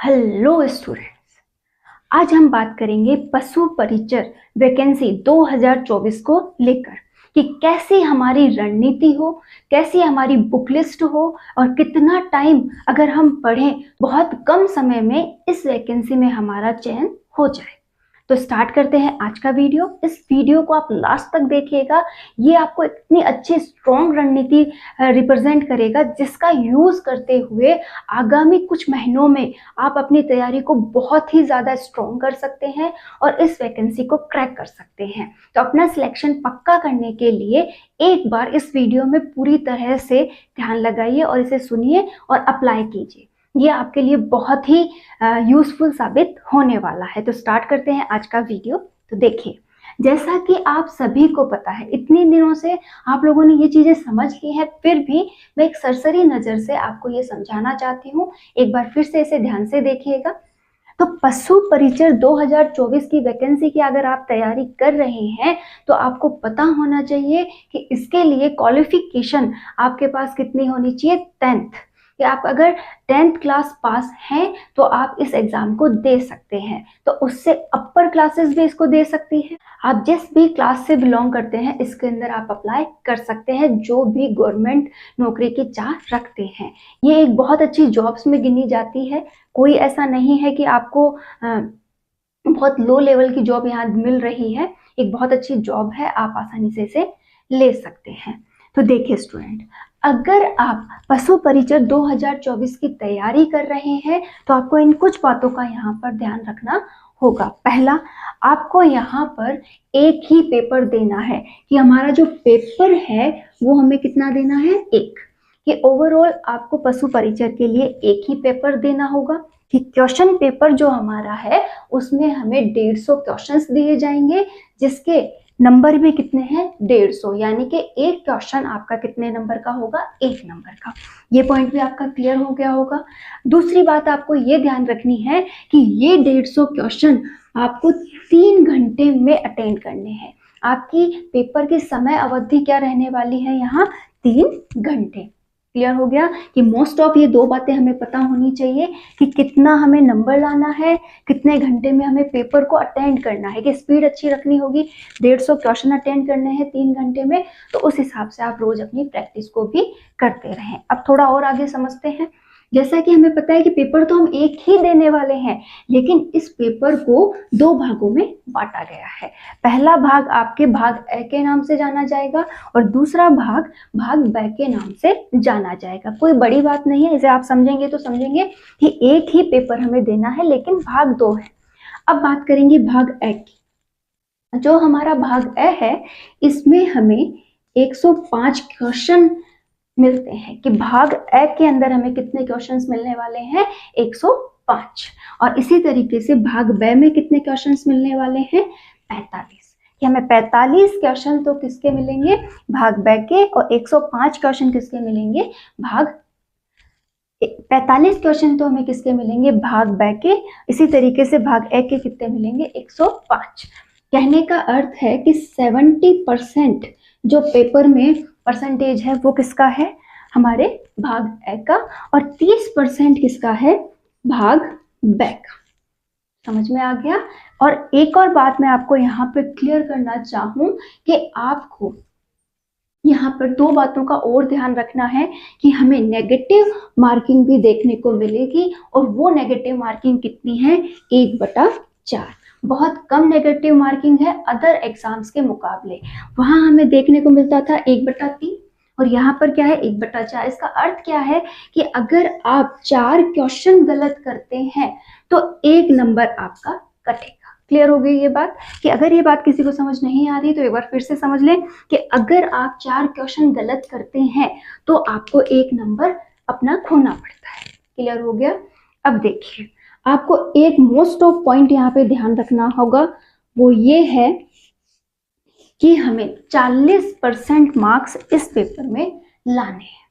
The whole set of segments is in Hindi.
हेलो स्टूडेंट्स, आज हम बात करेंगे पशु परिचर वैकेंसी 2024 को लेकर कि कैसी हमारी रणनीति हो, कैसी हमारी बुक लिस्ट हो और कितना टाइम अगर हम पढ़ें बहुत कम समय में इस वैकेंसी में हमारा चयन हो जाए। तो स्टार्ट करते हैं आज का वीडियो। इस वीडियो को आप लास्ट तक देखिएगा। ये आपको इतनी अच्छी स्ट्रॉन्ग रणनीति रिप्रेजेंट करेगा जिसका यूज करते हुए आगामी कुछ महीनों में आप अपनी तैयारी को बहुत ही ज़्यादा स्ट्रॉन्ग कर सकते हैं और इस वैकेंसी को क्रैक कर सकते हैं। तो अपना सिलेक्शन पक्का करने के लिए एक बार इस वीडियो में पूरी तरह से ध्यान लगाइए और इसे सुनिए और अप्लाई कीजिए। ये आपके लिए बहुत ही यूजफुल साबित होने वाला है। तो स्टार्ट करते हैं आज का वीडियो। तो देखिए, जैसा कि आप सभी को पता है, इतने दिनों से आप लोगों ने ये चीजें समझ ली हैं, फिर भी मैं एक सरसरी नजर से आपको ये समझाना चाहती हूँ। एक बार फिर से इसे ध्यान से देखिएगा। तो पशु परिचर 2024 की वैकेंसी की अगर आप तैयारी कर रहे हैं तो आपको पता होना चाहिए कि इसके लिए क्वालिफिकेशन आपके पास कितनी होनी चाहिए। 10th कि आप अगर 10th क्लास पास हैं तो आप इस एग्जाम को दे सकते हैं। तो उससे अपर क्लासेस भी इसको दे सकती है। आप जिस भी क्लास से बिलोंग करते हैं इसके अंदर आप अप्लाई कर सकते हैं, जो भी गवर्नमेंट नौकरी की चाह रखते हैं। ये एक बहुत अच्छी जॉब्स में गिनी जाती है। कोई ऐसा नहीं है कि आपको बहुत लो लेवल की जॉब यहाँ मिल रही है। एक बहुत अच्छी जॉब है, आप आसानी से इसे ले सकते हैं। तो देखिए स्टूडेंट, अगर आप पशु परिचर 2024 की तैयारी कर रहे हैं तो आपको इन कुछ बातों का यहाँ पर ध्यान रखना होगा। पहला, आपको यहाँ पर एक ही पेपर देना है कि हमारा जो पेपर है वो हमें कितना देना है, एक। कि ओवरऑल आपको पशु परिचर के लिए एक ही पेपर देना होगा। कि क्वेश्चन पेपर जो हमारा है उसमें हमें 150 क्वेश्चंस दिए जाएंगे, जिसके नंबर भी कितने हैं, 150। यानी कि एक क्वेश्चन आपका कितने नंबर का होगा, 1 नंबर का। ये पॉइंट भी आपका क्लियर हो गया होगा। दूसरी बात आपको ये ध्यान रखनी है कि ये 150 क्वेश्चन आपको 3 घंटे में अटेंड करने हैं। आपकी पेपर की समय अवधि क्या रहने वाली है, यहाँ 3 घंटे। क्लियर हो गया कि मोस्ट ऑफ ये 2 बातें हमें पता होनी चाहिए कि कितना हमें नंबर लाना है, कितने घंटे में हमें पेपर को अटेंड करना है। कि स्पीड अच्छी रखनी होगी, 150 क्वेश्चन अटेंड करने हैं 3 घंटे में, तो उस हिसाब से आप रोज अपनी प्रैक्टिस को भी करते रहें। अब थोड़ा और आगे समझते हैं। जैसा कि हमें पता है कि पेपर तो हम एक ही देने वाले हैं, लेकिन इस पेपर को 2 भागों में बांटा गया है। पहला भाग आपके भाग ए के नाम से जाना जाएगा और दूसरा भाग भाग बी के नाम से जाना जाएगा। कोई बड़ी बात नहीं है, इसे आप समझेंगे तो समझेंगे कि एक ही पेपर हमें देना है, लेकिन भाग 2 है। अब बात करेंगे भाग ए की। जो हमारा भाग ए है इसमें हमें 105 क्वेश्चन मिलते हैं। कि भाग ए के अंदर हमें कितने क्वेश्चंस मिलने वाले हैं, 105। और इसी तरीके से भाग बी में कितने क्वेश्चंस मिलने वाले हैं, 45। कि हमें 45 क्वेश्चन तो किसके मिलेंगे, भाग बी के, और 105 क्वेश्चन किसके मिलेंगे, भाग 45 क्वेश्चन तो हमें किसके मिलेंगे, भाग बी के। इसी तरीके से भाग ए के कितने मिलेंगे, 105। कहने का अर्थ है कि 70% जो पेपर में परसेंटेज है वो किसका है, हमारे भाग ए का, और 30% किसका है, भाग बी का। समझ में आ गया। और एक और बात मैं आपको यहाँ पे क्लियर करना चाहूँ कि आपको यहाँ पर 2 बातों का और ध्यान रखना है कि हमें नेगेटिव मार्किंग भी देखने को मिलेगी, और वो नेगेटिव मार्किंग कितनी है, 1/4। बहुत कम नेगेटिव मार्किंग है अदर एग्जाम्स के मुकाबले। वहां हमें देखने को मिलता था 1/3 और यहाँ पर क्या है, 1/4। इसका अर्थ क्या है कि अगर आप 4 क्वेश्चन गलत करते हैं तो 1 नंबर आपका कटेगा। क्लियर हो गई ये बात। कि अगर ये बात किसी को समझ नहीं आ रही तो एक बार फिर से समझ लें कि अगर आप 4 क्वेश्चन गलत करते हैं तो आपको 1 नंबर अपना खोना पड़ता है। क्लियर हो गया। अब देखिए, आपको एक मोस्ट ऑफ पॉइंट यहाँ पे ध्यान रखना होगा, वो ये है कि हमें 40% मार्क्स इस पेपर में लाने हैं।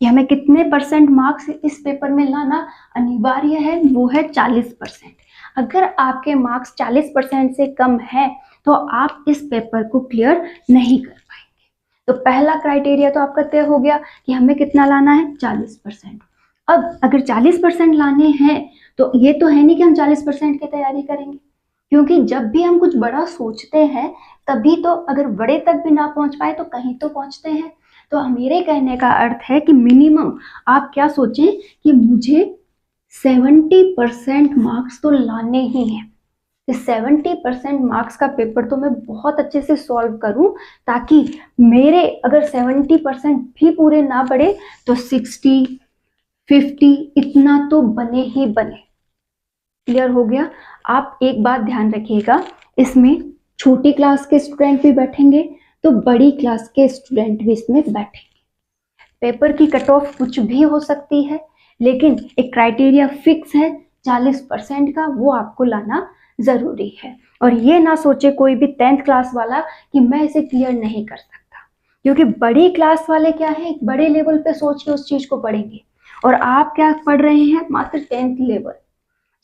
कि हमें कितने परसेंट मार्क्स इस पेपर में लाना अनिवार्य है, वो है 40%। अगर आपके मार्क्स 40% से कम है तो आप इस पेपर को क्लियर नहीं कर पाएंगे। तो पहला क्राइटेरिया तो आपका तय हो गया कि हमें कितना लाना है, 40%। अब अगर 40% लाने हैं तो ये तो है नहीं कि हम 40% की तैयारी करेंगे, क्योंकि जब भी हम कुछ बड़ा सोचते हैं तभी तो, अगर बड़े तक भी ना पहुंच पाए तो कहीं तो पहुंचते हैं। तो मेरे कहने का अर्थ है कि मिनिमम आप क्या सोचें कि मुझे 70% मार्क्स तो लाने ही हैं, कि 70% मार्क्स का पेपर तो मैं बहुत अच्छे से सॉल्व करूं, ताकि मेरे अगर 70% भी पूरे ना पड़े तो 60, 50 इतना तो बने ही बने। क्लियर हो गया? आप एक बात ध्यान रखिएगा, इसमें छोटी क्लास के स्टूडेंट भी बैठेंगे तो बड़ी क्लास के स्टूडेंट भी इसमें बैठेंगे। पेपर की कट ऑफ कुछ भी हो सकती है, लेकिन एक क्राइटेरिया फिक्स है 40% का, वो आपको लाना जरूरी है। और ये ना सोचे कोई भी 10th क्लास वाला कि मैं इसे क्लियर नहीं कर सकता, क्योंकि बड़ी क्लास वाले क्या है, एक बड़े लेवल पे सोच के उस चीज को पढ़ेंगे, और आप क्या पढ़ रहे हैं, मात्र 10th लेवल,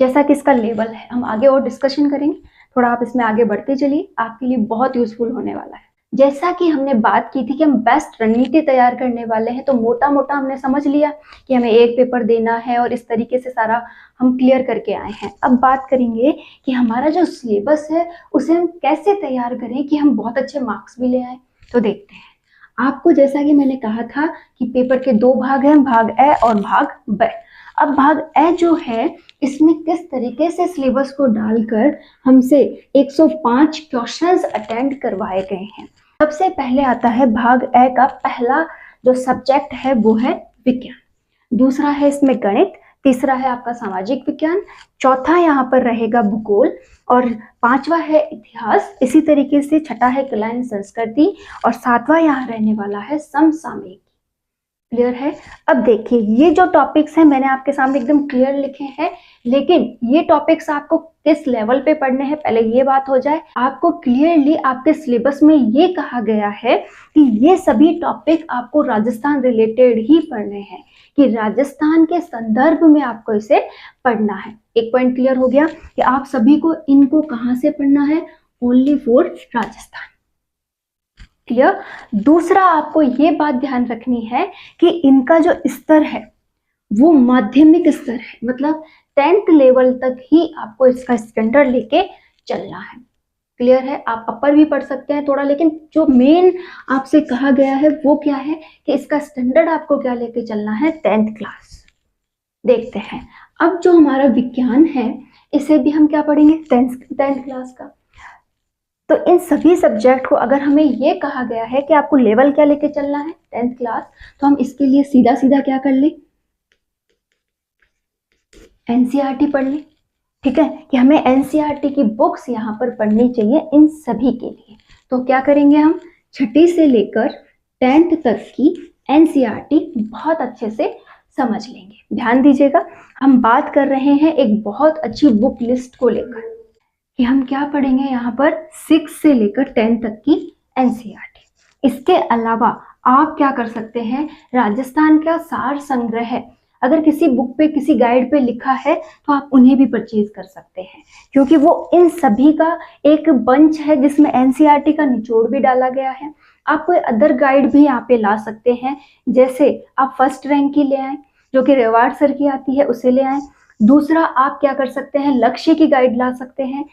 जैसा कि इसका लेवल है। हम आगे और डिस्कशन करेंगे, थोड़ा आप इसमें आगे बढ़ते चलिए, आपके लिए बहुत यूजफुल होने वाला है। जैसा कि हमने बात की थी कि हम बेस्ट रणनीति तैयार करने वाले हैं, तो मोटा मोटा हमने समझ लिया कि हमें एक पेपर देना है और इस तरीके से सारा हम क्लियर करके आए हैं। अब बात करेंगे कि हमारा जो सिलेबस है उसे हम कैसे तैयार करें कि हम बहुत अच्छे मार्क्स भी ले आए। तो देखते हैं, आपको जैसा कि मैंने कहा था कि पेपर के दो भाग हैं, भाग ए और भाग ब। अब भाग ए जो है, इसमें किस तरीके से सिलेबस को डालकर हमसे 105 क्वेश्चंस अटेंड करवाए गए हैं। सबसे पहले आता है भाग ए का पहला जो सब्जेक्ट है वो है विज्ञान, दूसरा है इसमें गणित, तीसरा है आपका सामाजिक विज्ञान, चौथा यहाँ पर रहेगा भूगोल, और पांचवा है इतिहास। इसी तरीके से छठा है कला एवं संस्कृति, और सातवां यहाँ रहने वाला है समसामयिक। क्लियर है? अब देखिए, ये जो टॉपिक्स हैं मैंने आपके सामने एकदम क्लियर लिखे हैं, लेकिन ये टॉपिक्स आपको किस लेवल पे पढ़ने हैं पहले ये बात हो जाए। आपको क्लियरली आपके सिलेबस में ये कहा गया है कि ये सभी टॉपिक आपको राजस्थान रिलेटेड ही पढ़ने हैं, कि राजस्थान के संदर्भ में आपको इसे पढ़ना है। एक पॉइंट क्लियर हो गया कि आप सभी को इनको कहाँ से पढ़ना है, ओनली फॉर राजस्थान। क्लियर? दूसरा आपको ये बात ध्यान रखनी है कि इनका जो स्तर है वो माध्यमिक स्तर है, मतलब 10th लेवल तक ही आपको इसका स्टैंडर्ड लेके चलना है। क्लियर है? आप अपर भी पढ़ सकते हैं थोड़ा, लेकिन जो मेन आपसे कहा गया है वो क्या है कि इसका स्टैंडर्ड आपको क्या लेके चलना है, 10th क्लास। देखते हैं, अब जो हमारा विज्ञान है इसे भी हम क्या पढ़ेंगे, 10th क्लास का। तो इन सभी सब्जेक्ट को अगर हमें ये कहा गया है कि आपको लेवल क्या लेके चलना है, 10th क्लास, तो हम इसके लिए सीधा सीधा क्या कर ले, एनसीईआरटी पढ़ ले। ठीक है, कि हमें एनसीईआरटी की बुक्स यहाँ पर पढ़नी चाहिए इन सभी के लिए। तो क्या करेंगे, हम छठी से लेकर 10th तक की एनसीईआरटी बहुत अच्छे से समझ लेंगे। ध्यान दीजिएगा, हम बात कर रहे हैं एक बहुत अच्छी बुक लिस्ट को लेकर, कि हम क्या पढ़ेंगे यहाँ पर 6 से लेकर 10 तक की एनसीईआरटी। इसके अलावा आप क्या कर सकते हैं, राजस्थान का सार संग्रह अगर किसी बुक पे किसी गाइड पे लिखा है तो आप उन्हें भी परचेज कर सकते हैं, क्योंकि वो इन सभी का एक बंच है जिसमें एनसीईआरटी का निचोड़ भी डाला गया है। आप कोई अदर गाइड भी यहाँ पे ला सकते हैं, जैसे आप फर्स्ट रैंक की ले आए जो कि रेवाड़ सर की आती है, उसे ले आए। दूसरा आप क्या कर सकते हैं, लक्ष्य की गाइड ला सकते हैं,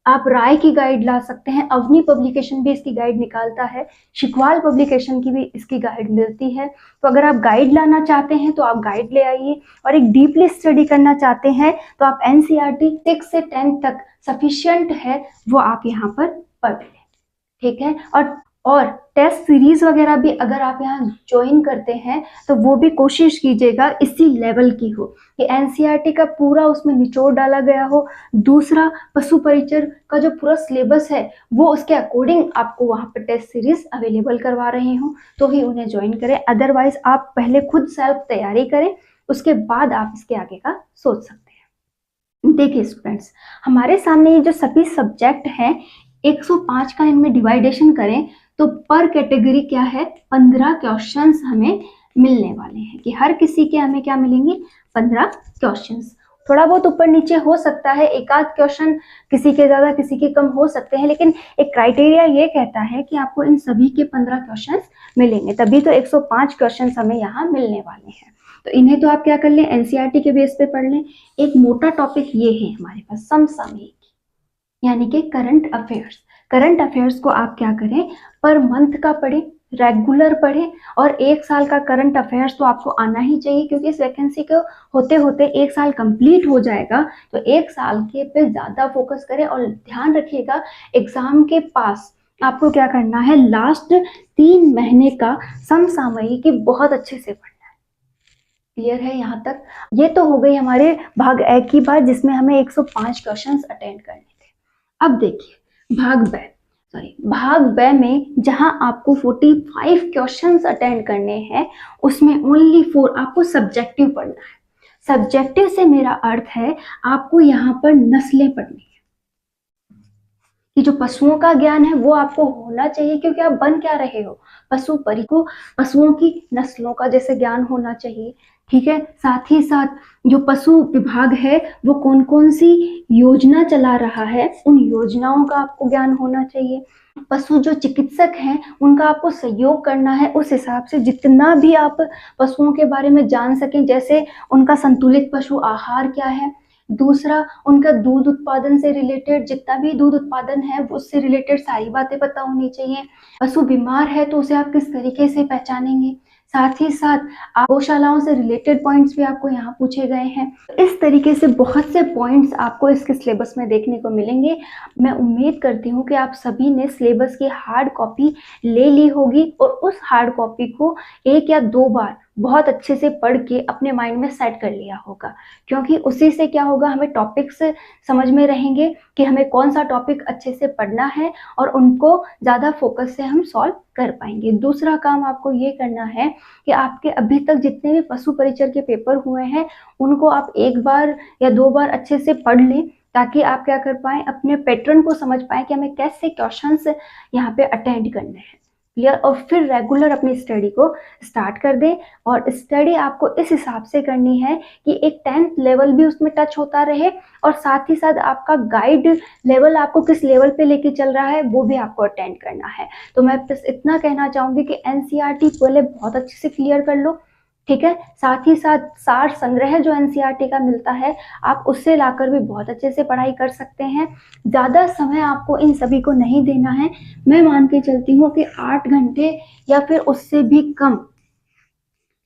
आप राय की गाइड ला सकते हैं, अवनी पब्लिकेशन भी इसकी गाइड निकालता है, शिकवाल पब्लिकेशन की भी इसकी गाइड मिलती है। तो अगर आप गाइड लाना चाहते हैं तो आप गाइड ले आइए, और एक डीपली स्टडी करना चाहते हैं तो आप एनसीईआरटी 6 से 10 तक सफिशिएंट है वो आप यहाँ पर पढ़ लें। ठीक है, और टेस्ट सीरीज वगैरह भी अगर आप यहाँ ज्वाइन करते हैं तो वो भी कोशिश कीजिएगा इसी लेवल की हो, कि एनसीईआरटी का पूरा उसमें निचोड़ डाला गया हो। दूसरा, पशु परिचर का जो पूरा सिलेबस है वो उसके अकॉर्डिंग आपको वहाँ पर टेस्ट सीरीज अवेलेबल करवा रहे हो तो ही उन्हें ज्वाइन करें। अदरवाइज आप पहले खुद सेल्फ तैयारी करें, उसके बाद आप इसके आगे का सोच सकते हैं। देखिए स्टूडेंट्स, हमारे सामने ये जो सभी सब्जेक्ट हैं 105 का इनमें डिवाइडेशन करें तो पर कैटेगरी क्या है, 15 क्वेश्चंस हमें मिलने वाले हैं, कि हर किसी के हमें क्या मिलेंगे, 15 क्वेश्चंस। थोड़ा बहुत ऊपर नीचे हो सकता है, एक आध क्वेश्चन किसी के ज्यादा किसी के कम हो सकते हैं, लेकिन एक क्राइटेरिया ये कहता है कि आपको इन सभी के 15 क्वेश्चंस मिलेंगे, तभी तो 105 क्वेश्चंस हमें यहाँ मिलने वाले हैं। तो इन्हें तो आप क्या कर लें, एनसीईआरटी के बेस पे पढ़ लें। एक मोटा टॉपिक ये है हमारे पास समसामयिक, यानी कि करंट अफेयर्स। करंट अफेयर्स को आप क्या करें, पर मंथ का पढ़ें, रेगुलर पढ़ें, और एक साल का करंट अफेयर्स तो आपको आना ही चाहिए, क्योंकि इस वैकेंसी को होते होते एक साल कंप्लीट हो जाएगा। तो एक साल के पे ज़्यादा फोकस करें, और ध्यान रखिएगा एग्जाम के पास आपको क्या करना है, लास्ट 3 महीने का समसामयिक बहुत अच्छे से पढ़ना है। क्लियर है यहाँ तक? ये तो हो गई हमारे भाग ए की बात, जिसमें हमें 105 क्वेश्चंस अटेंड करने थे। अब देखिए भाग ब में जहां आपको 45 क्वेश्चंस अटेंड करने हैं, उसमें ओनली 4 आपको सब्जेक्टिव पढ़ना है। सब्जेक्टिव से मेरा अर्थ है आपको यहाँ पर नस्लें पढ़नी है, कि जो पशुओं का ज्ञान है वो आपको होना चाहिए, क्योंकि आप बन क्या रहे हो, पशुओं की नस्लों का जैसे ज्ञान होना चाहिए। ठीक है, साथ ही साथ जो पशु विभाग है वो कौन कौन सी योजना चला रहा है, उन योजनाओं का आपको ज्ञान होना चाहिए। पशु जो चिकित्सक हैं उनका आपको सहयोग करना है, उस हिसाब से जितना भी आप पशुओं के बारे में जान सकें, जैसे उनका संतुलित पशु आहार क्या है, दूसरा उनका दूध उत्पादन से रिलेटेड जितना भी दूध उत्पादन है उससे रिलेटेड सारी बातें पता होनी चाहिए। पशु बीमार है तो उसे आप किस तरीके से पहचानेंगे, साथ ही साथ गौशालाओं से रिलेटेड पॉइंट्स भी आपको यहाँ पूछे गए हैं। इस तरीके से बहुत से पॉइंट्स आपको इसके सिलेबस में देखने को मिलेंगे। मैं उम्मीद करती हूँ कि आप सभी ने सिलेबस की हार्ड कॉपी ले ली होगी, और उस हार्ड कॉपी को 1 या 2 बार बहुत अच्छे से पढ़ के अपने माइंड में सेट कर लिया होगा, क्योंकि उसी से क्या होगा, हमें टॉपिक्स समझ में रहेंगे कि हमें कौन सा टॉपिक अच्छे से पढ़ना है, और उनको ज़्यादा फोकस से हम सॉल्व कर पाएंगे। दूसरा काम आपको ये करना है कि आपके अभी तक जितने भी पशु परिचर के पेपर हुए हैं उनको आप 1 बार या 2 बार अच्छे से पढ़ लें, ताकि आप क्या कर पाएँ, अपने पैटर्न को समझ पाएँ कि हमें कैसे क्वेश्चंस यहाँ पे अटेंड करने हैं। क्लियर? और फिर रेगुलर अपनी स्टडी को स्टार्ट कर दें, और स्टडी आपको इस हिसाब से करनी है कि एक 10th लेवल भी उसमें टच होता रहे, और साथ ही साथ आपका गाइड लेवल आपको किस लेवल पे लेके चल रहा है वो भी आपको अटेंड करना है। तो मैं बस इतना कहना चाहूँगी कि एनसीईआरटी पहले बहुत अच्छे से क्लियर कर लो, ठीक है। साथ ही साथ सार संग्रह जो एनसीईआरटी का मिलता है आप उससे लाकर भी बहुत अच्छे से पढ़ाई कर सकते हैं। ज़्यादा समय आपको इन सभी को नहीं देना है। मैं मान के चलती हूँ कि 8 घंटे या फिर उससे भी कम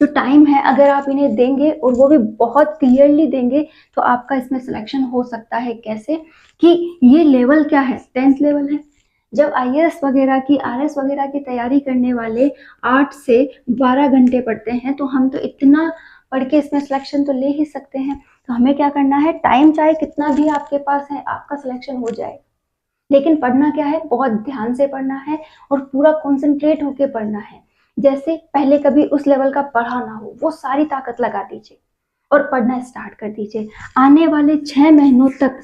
जो टाइम है अगर आप इन्हें देंगे, और वो भी बहुत क्लियरली देंगे, तो आपका इसमें सिलेक्शन हो सकता है। कैसे कि ये लेवल क्या है, 10th लेवल है। जब आईएएस वगैरह की, आरएस वगैरह की तैयारी करने वाले 8 से 12 घंटे पढ़ते हैं, तो हम तो इतना पढ़ के इसमें सिलेक्शन तो ले ही सकते हैं। तो हमें क्या करना है, टाइम चाहे कितना भी आपके पास है आपका सिलेक्शन हो जाए, लेकिन पढ़ना क्या है, बहुत ध्यान से पढ़ना है और पूरा कॉन्सेंट्रेट होके पढ़ना है। जैसे पहले कभी उस लेवल का पढ़ा ना हो, वो सारी ताकत लगा दीजिए और पढ़ना स्टार्ट कर दीजिए। आने वाले 6 महीनों तक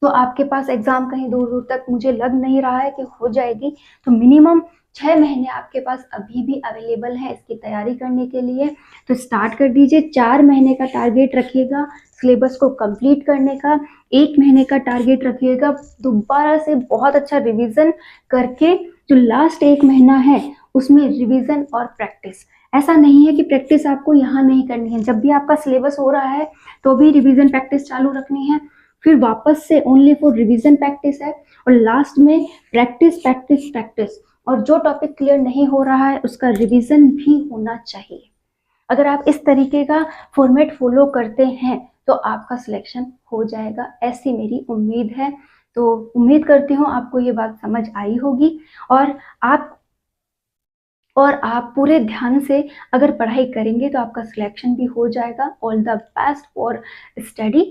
तो आपके पास एग्जाम कहीं दूर दूर तक मुझे लग नहीं रहा है कि हो जाएगी, तो मिनिमम 6 महीने आपके पास अभी भी अवेलेबल है इसकी तैयारी करने के लिए। तो स्टार्ट कर दीजिए। 4 महीने का टारगेट रखिएगा सिलेबस को कंप्लीट करने का, 1 महीने का टारगेट रखिएगा दोबारा से बहुत अच्छा रिवीजन करके, जो लास्ट 1 महीना है उसमें रिवीजन और प्रैक्टिस। ऐसा नहीं है कि प्रैक्टिस आपको यहाँ नहीं करनी है, जब भी आपका सिलेबस हो रहा है तो भी रिवीजन प्रैक्टिस चालू रखनी है, फिर वापस से ओनली फॉर रिवीजन प्रैक्टिस है, और लास्ट में प्रैक्टिस प्रैक्टिस प्रैक्टिस। और जो टॉपिक क्लियर नहीं हो रहा है उसका रिवीजन भी होना चाहिए। अगर आप इस तरीके का फॉर्मेट फॉलो करते हैं तो आपका सिलेक्शन हो जाएगा, ऐसी मेरी उम्मीद है। तो उम्मीद करती हूँ आपको ये बात समझ आई होगी, और आप पूरे ध्यान से अगर पढ़ाई करेंगे तो आपका सिलेक्शन भी हो जाएगा। All the best for study.